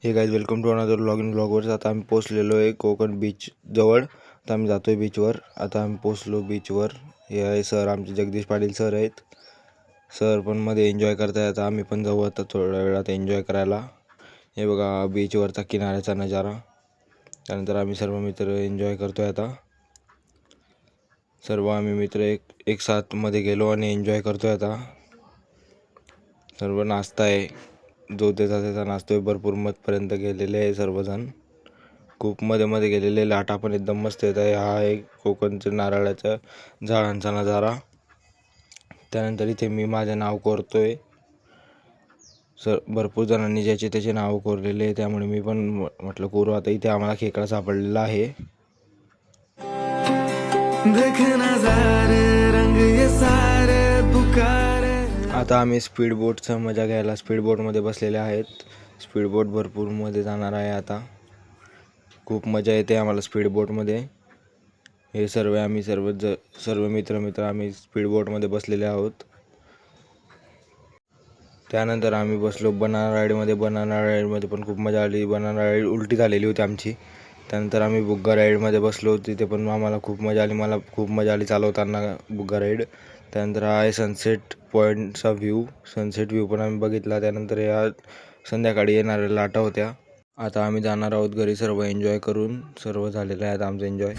हे guys welcome to another ब्लॉगवर. आता आम्ही पोहोचलेलो आहे कोकण बीच जवळ. आता आम्ही जातोय बीचवर. आता आम्ही पोहोचलो बीचवर. हे आहे सर, आमचे जगदीश पाटील सर आहेत. सर पण मध्ये एन्जॉय करताय. आता आम्ही पण जाऊ आता थोड्या वेळात एन्जॉय करायला. हे बघा बीचवरचा किनाऱ्याचा नजारा. त्यानंतर आम्ही सर्व मित्र एन्जॉय करतोय. आता सर्व आम्ही मित्र एक साथ मध्ये गेलो आणि एन्जॉय करतोय. आता सर्व नाचताय, जो त्याचा नाचतोय. भरपूर मधपर्यंत गेलेले आहे सर्वजण. खूप मध्ये गेलेले. लाटा पण एकदम मस्त येत आहे. हा एक कोकणच्या नारळाच्या झाडांचा नजारा. त्यानंतर इथे मी माझे नाव कोरतोय. भरपूर जणांनी ज्याचे त्याचे नाव कोरलेले आहे, त्यामुळे मी पण म्हटलं कोरू. आता इथे आम्हाला खेकडा सापडलेला आहे. आता आम्ही स्पीड बोटचा मजा घ्यायला स्पीड बोटमध्ये बसलेले आहेत. स्पीड बोट भरपूर मध्ये जाणार आहे. आता खूप मजा येते आम्हाला स्पीड बोटमध्ये. हे सर्व मित्र आम्ही स्पीड बोटमध्ये बसलेले आहोत. त्यानंतर आम्ही बसलो बनाना राईडमध्ये. बनाना राईडमध्ये पण खूप मजा आली. बनाना राईड उलटी झालेली होती आमची. त्यानंतर आम्ही बुग्गा राईडमध्ये बसलो. तिथे पण आम्हाला खूप मजा आली. मला खूप मजा आली चालवताना बुग्गा राईड. त्यानंतर हा आहे सनसेट पॉईंटचा व्ह्यू. सनसेट व्ह्यू पण आम्ही बघितला. त्यानंतर या संध्याकाळी येणाऱ्या लाटा होत्या. आता आम्ही जाणार आहोत घरी. सर्व एन्जॉय करून सर्व झालेलं आहे आता आमचं एन्जॉय.